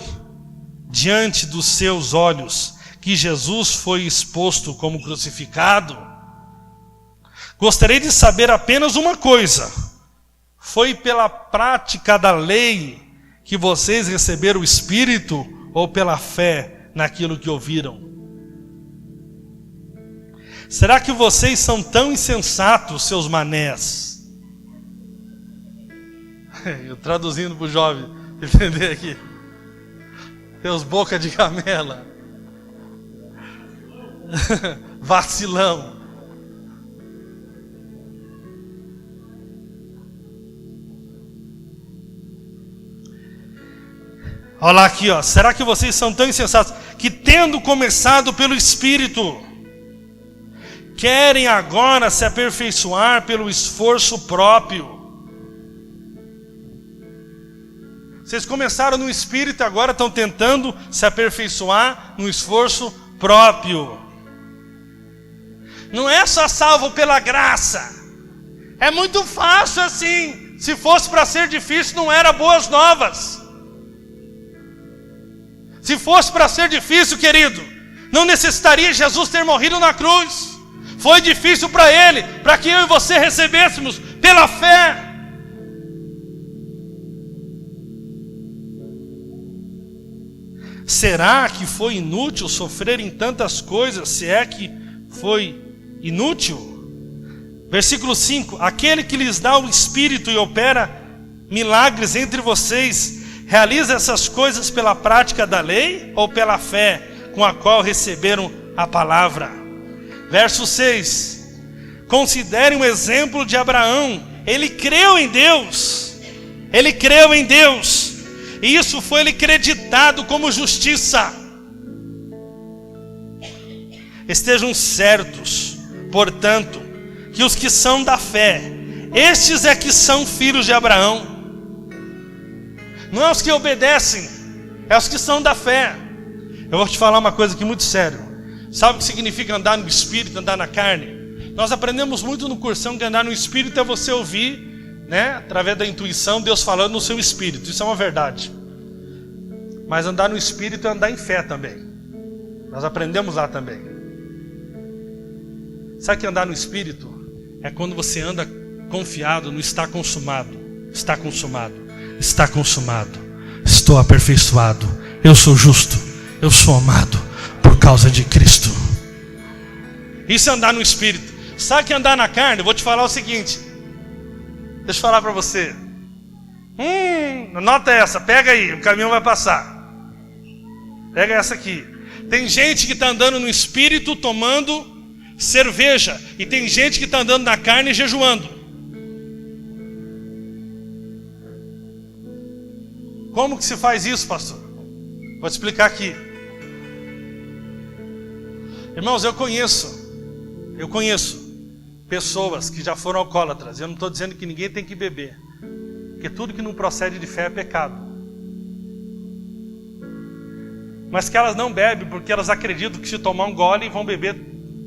diante dos seus olhos que Jesus foi exposto como crucificado? Gostaria de saber apenas uma coisa: foi pela prática da lei que vocês receberam o Espírito ou pela fé naquilo que ouviram? Será que vocês são tão insensatos, seus manés? Eu traduzindo para o jovem entender aqui. Teus boca de camela. Vacilão. Olha lá aqui, ó. Será que vocês são tão insensatos que, tendo começado pelo Espírito, querem agora se aperfeiçoar pelo esforço próprio? Vocês começaram no Espírito e agora estão tentando se aperfeiçoar no esforço próprio. Não é só salvo pela graça. É muito fácil assim. Se fosse para ser difícil, não era boas novas. Se fosse para ser difícil, querido, não necessitaria Jesus ter morrido na cruz. Foi difícil para Ele, para que eu e você recebêssemos pela fé. Será que foi inútil sofrer em tantas coisas, se é que foi inútil? Versículo 5: aquele que lhes dá o Espírito e opera milagres entre vocês, realiza essas coisas pela prática da lei ou pela fé com a qual receberam a palavra? Verso 6: considere um exemplo de Abraão. Ele creu em Deus. Ele creu em Deus. E isso foi-lhe creditado como justiça. Estejam certos, portanto, que os que são da fé, estes é que são filhos de Abraão. Não é os que obedecem, é os que são da fé. Eu vou te falar uma coisa aqui muito sério. Sabe o que significa andar no Espírito, andar na carne? Nós aprendemos muito no cursão que andar no Espírito é você ouvir, né, através da intuição, Deus falando no seu espírito. Isso é uma verdade. Mas andar no Espírito é andar em fé também. Nós aprendemos lá também. Sabe que andar no Espírito é quando você anda confiado no está consumado. Está consumado. Está consumado. Estou aperfeiçoado. Eu sou justo. Eu sou amado por causa de Cristo. Isso é andar no Espírito. Sabe que andar na carne? Eu vou te falar o seguinte. Deixa eu falar para você. Anota essa. Pega aí. O caminhão vai passar. Pega essa aqui. Tem gente que está andando no Espírito tomando cerveja. E tem gente que está andando na carne jejuando. Como que se faz isso, pastor? Vou te explicar aqui. Irmãos, eu conheço pessoas que já foram alcoólatras. Eu não estou dizendo que ninguém tem que beber, porque tudo que não procede de fé é pecado. Mas que elas não bebem porque elas acreditam que se tomar um gole vão beber,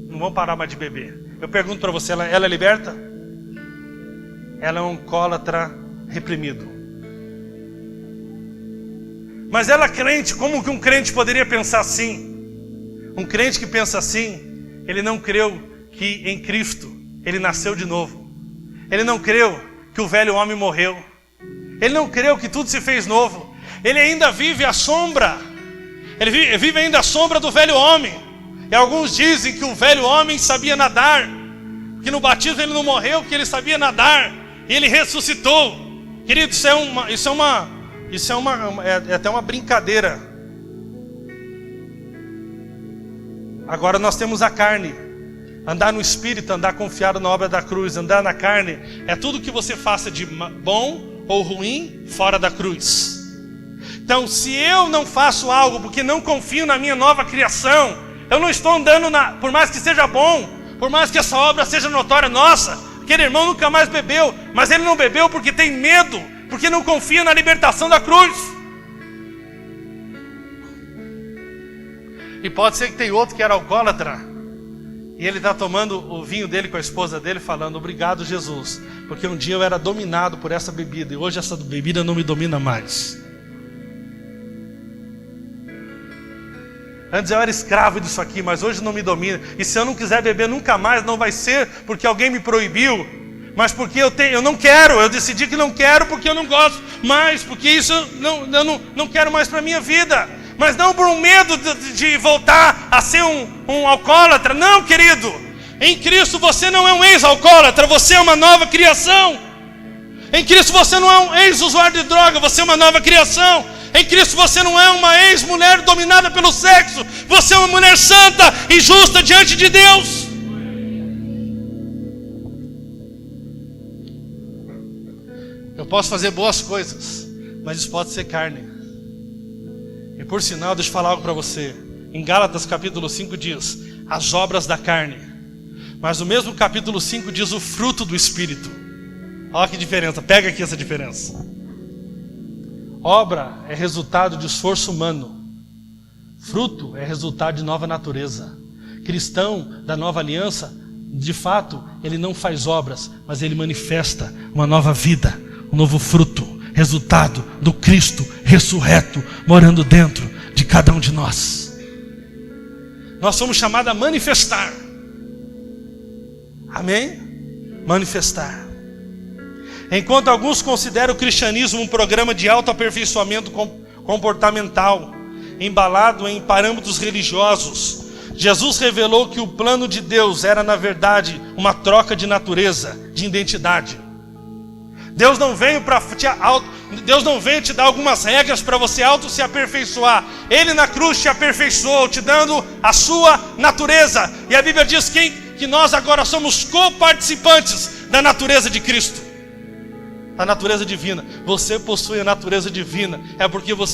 não vão parar mais de beber. Eu pergunto para você, ela é liberta? Ela é um alcoólatra reprimido. Mas ela é crente. Como que um crente poderia pensar assim? Um crente que pensa assim, ele não creu que em Cristo ele nasceu de novo. Ele não creu que o velho homem morreu. Ele não creu que tudo se fez novo. Ele ainda vive a sombra. Ele vive ainda a sombra do velho homem. E alguns dizem que o velho homem sabia nadar, que no batismo ele não morreu, que ele sabia nadar e ele ressuscitou. Querido, isso é até uma brincadeira. Agora nós temos a carne. Andar no Espírito, andar confiado na obra da cruz. Andar na carne é tudo que você faça de bom ou ruim fora da cruz. Então, se eu não faço algo porque não confio na minha nova criação, eu não estou andando por mais que seja bom, por mais que essa obra seja notória. Nossa, aquele irmão nunca mais bebeu. Mas ele não bebeu porque tem medo, porque não confia na libertação da cruz. E pode ser que tem outro que era alcoólatra, e ele está tomando o vinho dele com a esposa dele, falando: obrigado, Jesus, porque um dia eu era dominado por essa bebida, e hoje essa bebida não me domina mais. Antes eu era escravo disso aqui, mas hoje não me domina. E se eu não quiser beber nunca mais, não vai ser porque alguém me proibiu, mas porque eu não quero. Eu decidi que não quero porque eu não gosto mais, porque isso eu não quero mais para a minha vida. Mas não por um medo de voltar a ser um alcoólatra. Não, querido. Em Cristo você não é um ex-alcoólatra, você é uma nova criação. Em Cristo você não é um ex-usuário de droga, você é uma nova criação. Em Cristo você não é uma ex-mulher dominada pelo sexo, você é uma mulher santa e justa diante de Deus. Eu posso fazer boas coisas, mas isso pode ser carne. E por sinal, deixa eu falar algo para você. Em Gálatas capítulo 5 diz as obras da carne, mas no mesmo capítulo 5 diz o fruto do Espírito. Olha que diferença, pega aqui essa diferença. Obra é resultado de esforço humano. Fruto é resultado de nova natureza. Cristão da nova aliança, de fato, ele não faz obras, mas ele manifesta uma nova vida, um novo fruto, resultado do Cristo ressurreto morando dentro de cada um de nós. Nós somos chamados a manifestar. Amém? Manifestar. Enquanto alguns consideram o cristianismo um programa de autoaperfeiçoamento comportamental, embalado em parâmetros religiosos, Jesus revelou que o plano de Deus era, na verdade, uma troca de natureza, de identidade. Deus não veio te dar algumas regras para você se aperfeiçoar. Ele na cruz te aperfeiçoou, te dando a sua natureza. E a Bíblia diz: que nós agora somos coparticipantes da natureza de Cristo. A natureza divina. Você possui a natureza divina.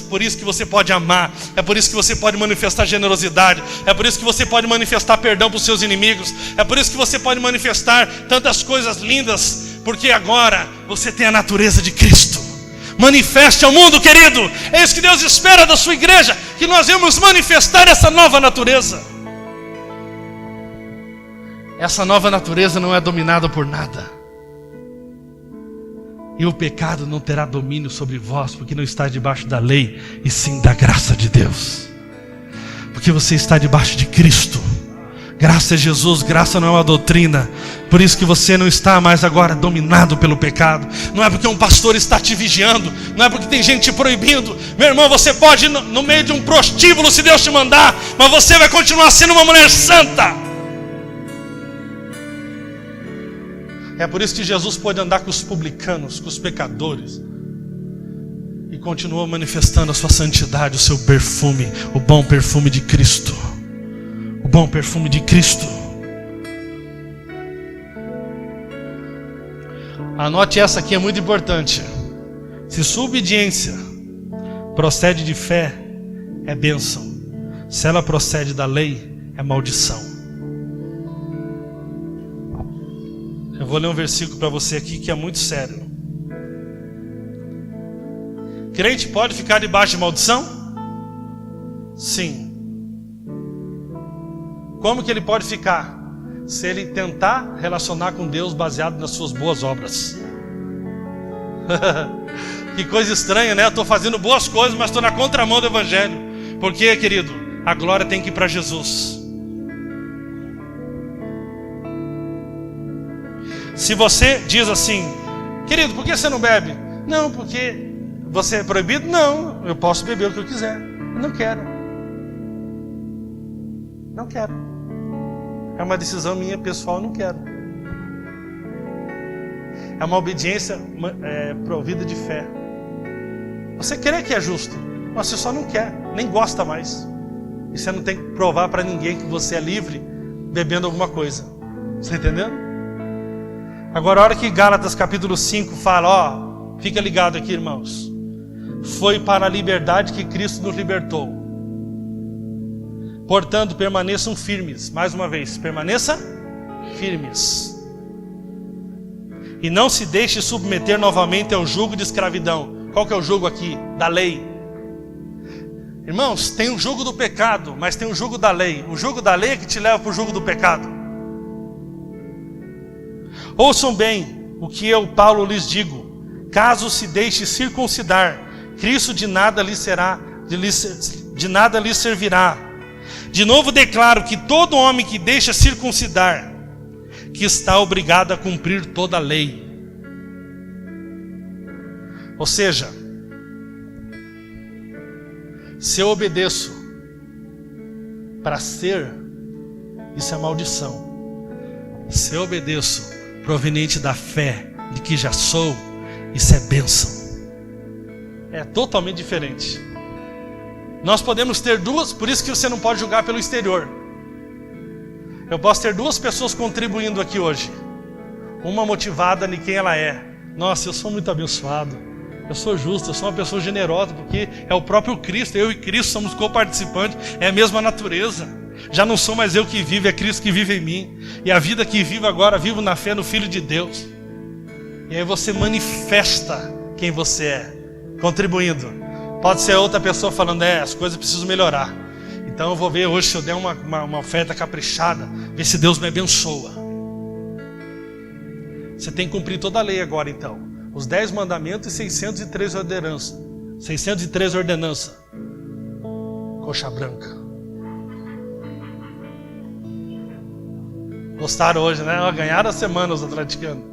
Por isso que você pode amar. É por isso que você pode manifestar generosidade. É por isso que você pode manifestar perdão para os seus inimigos. É por isso que você pode manifestar tantas coisas lindas. Porque agora você tem a natureza de Cristo. Manifeste ao mundo, querido. É isso que Deus espera da sua igreja. Que nós vamos manifestar essa nova natureza. Essa nova natureza não é dominada por nada. E o pecado não terá domínio sobre vós, porque não está debaixo da lei, e sim da graça de Deus. Porque você está debaixo de Cristo. Graça é Jesus, graça não é uma doutrina. Por isso que você não está mais agora dominado pelo pecado. Não é porque um pastor está te vigiando, não é porque tem gente te proibindo. Meu irmão, você pode ir no meio de um prostíbulo se Deus te mandar, mas você vai continuar sendo uma mulher santa. É por isso que Jesus pôde andar com os publicanos, com os pecadores, e continuou manifestando a sua santidade, o seu perfume, o bom perfume de Cristo. O bom perfume de Cristo. Anote essa aqui, é muito importante. Se sua obediência procede de fé, é bênção. Se ela procede da lei, é maldição. Eu vou ler um versículo para você aqui que é muito sério. Crente pode ficar debaixo de maldição? Sim. Como que ele pode ficar? Se ele tentar relacionar com Deus baseado nas suas boas obras. Que coisa estranha, né? Eu estou fazendo boas coisas, mas estou na contramão do Evangelho. Porque, querido, a glória tem que ir para Jesus. Se você diz assim: querido, por que você não bebe? Não, porque você é proibido? Não, eu posso beber o que eu quiser. Não quero. Não quero. É uma decisão minha pessoal, não quero. É uma obediência provida de fé. Você crê que é justo, mas você só não quer, nem gosta mais. E você não tem que provar para ninguém que você é livre bebendo alguma coisa. Você está entendendo? Agora, a hora que Gálatas capítulo 5 fala, fica ligado aqui, irmãos. Foi para a liberdade que Cristo nos libertou. Portanto, permaneçam firmes. Mais uma vez, permaneça firmes. E não se deixe submeter novamente ao jugo de escravidão. Qual que é o jugo aqui? Da lei. Irmãos, tem o jugo do pecado, mas tem o jugo da lei. O jugo da lei é que te leva para o jugo do pecado. Ouçam bem o que eu, Paulo, lhes digo. Caso se deixe circuncidar, Cristo de nada lhe servirá. De novo declaro que todo homem que deixa circuncidar, que está obrigado a cumprir toda a lei. Ou seja, se eu obedeço para ser, isso é maldição. Se eu obedeço proveniente da fé de que já sou, isso é bênção. É totalmente diferente. Nós podemos ter duas, por isso que você não pode julgar pelo exterior. Eu posso ter duas pessoas contribuindo aqui hoje. Uma motivada em quem ela é. Nossa, eu sou muito abençoado. Eu sou justo, eu sou uma pessoa generosa, porque é o próprio Cristo. Eu e Cristo somos coparticipantes, é a mesma natureza. Já não sou mais eu que vivo, é Cristo que vive em mim. E a vida que vivo agora, vivo na fé no Filho de Deus. E aí você manifesta quem você é, contribuindo. Pode ser outra pessoa falando, as coisas precisam melhorar. Então eu vou ver hoje se eu der uma oferta caprichada, ver se Deus me abençoa. Você tem que cumprir toda a lei agora então. Os 10 mandamentos e 603 ordenanças. 603 ordenanças. Coxa branca. Gostaram hoje, né? Ganharam a semana os atleticanos.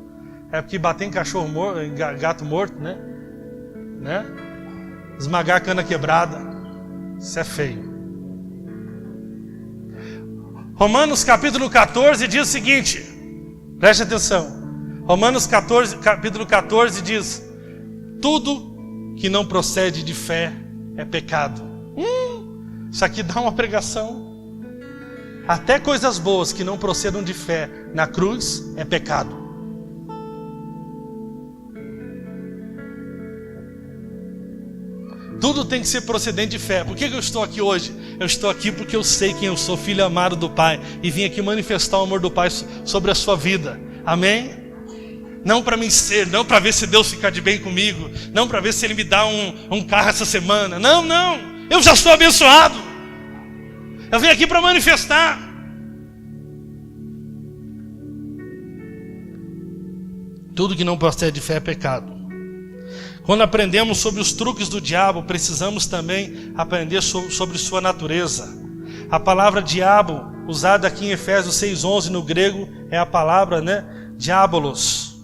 É porque bater em cachorro morto, em gato morto, né? Esmagar a cana quebrada. Isso é feio. Romanos capítulo 14 diz o seguinte. Preste atenção. Romanos capítulo 14 diz: tudo que não procede de fé é pecado. Isso aqui dá uma pregação. Até coisas boas que não procedam de fé na cruz é pecado. Tudo tem que ser procedente de fé. Por que eu estou aqui hoje? Eu estou aqui porque eu sei quem eu sou, filho amado do Pai, e vim aqui manifestar o amor do Pai sobre a sua vida. Amém? Não para mim ser, não para ver se Deus fica de bem comigo, não para ver se Ele me dá um carro essa semana. Não, eu já estou abençoado. Eu vim aqui para manifestar. Tudo que não procede de fé é pecado. Quando aprendemos sobre os truques do diabo, precisamos também aprender sobre sua natureza. A palavra diabo, usada aqui em Efésios 6:11 no grego, é a palavra, diabolos.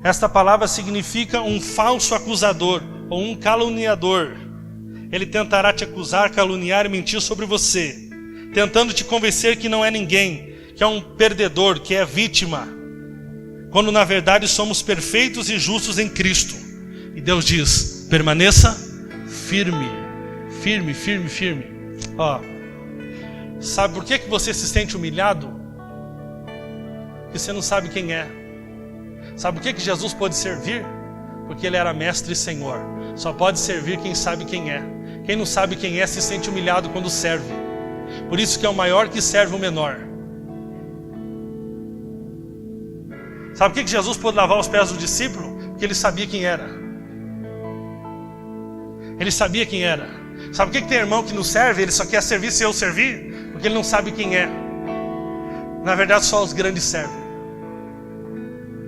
Esta palavra significa um falso acusador ou um caluniador. Ele tentará te acusar, caluniar e mentir sobre você, tentando te convencer que não é ninguém, que é um perdedor, que é vítima, quando na verdade somos perfeitos e justos em Cristo. E Deus diz: permaneça firme, firme, firme, firme. Sabe por que você se sente humilhado? Porque você não sabe quem é. Sabe por que Jesus pôde servir? Porque Ele era mestre e Senhor. Só pode servir quem sabe quem é. Quem não sabe quem é se sente humilhado quando serve. Por isso que é o maior que serve o menor. Sabe por que Jesus pôde lavar os pés do discípulo? Porque Ele sabia quem era. Ele sabia quem era. Sabe por que tem irmão que não serve? Ele só quer servir se eu servir? Porque ele não sabe quem é. Na verdade, só os grandes servem.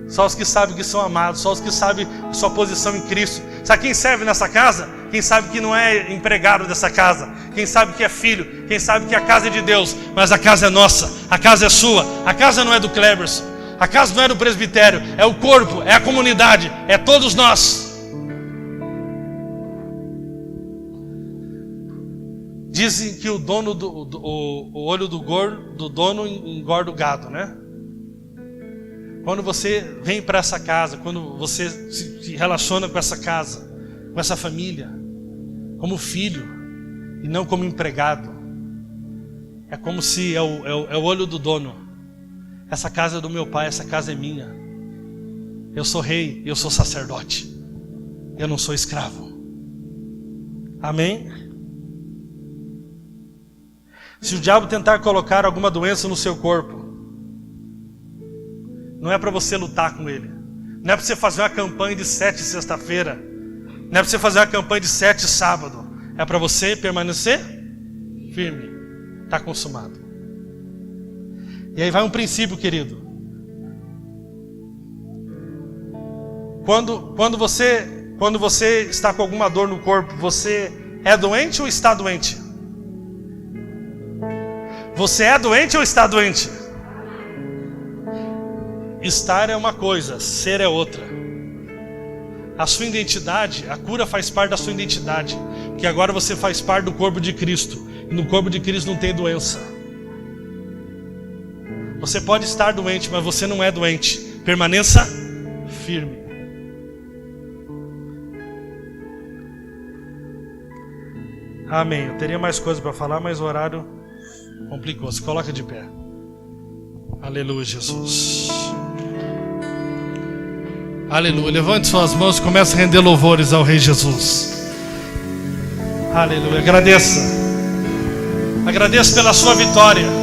Só os que sabem que são amados. Só os que sabem a sua posição em Cristo. Sabe quem serve nessa casa? Quem sabe que não é empregado dessa casa. Quem sabe que é filho. Quem sabe que a casa é de Deus. Mas a casa é nossa. A casa é sua. A casa não é do Kleberson. A casa não é do presbitério. É o corpo. É a comunidade. É todos nós. Dizem que o dono o olho do dono engorda o gado, né? Quando você vem para essa casa, quando você se relaciona com essa casa, com essa família, como filho e não como empregado, é como se é o olho do dono. Essa casa é do meu pai, essa casa é minha. Eu sou rei, eu sou sacerdote. Eu não sou escravo. Amém? Se o diabo tentar colocar alguma doença no seu corpo, não é para você lutar com ele. Não é para você fazer uma campanha de 7 sexta-feira. Não é para você fazer uma campanha de 7 sábado. É para você permanecer firme. Está consumado. E aí vai um princípio, querido. Quando você está com alguma dor no corpo, você é doente ou está doente? Você é doente ou está doente? Estar é uma coisa, ser é outra. A sua identidade, a cura faz parte da sua identidade. Porque agora você faz parte do corpo de Cristo. E no corpo de Cristo não tem doença. Você pode estar doente, mas você não é doente. Permaneça firme. Amém. Eu teria mais coisas para falar, mas o horário complicou. Se coloca de pé. Aleluia, Jesus. Aleluia. Levante suas mãos e comece a render louvores ao Rei Jesus. Aleluia. Agradeça. Agradeça pela sua vitória.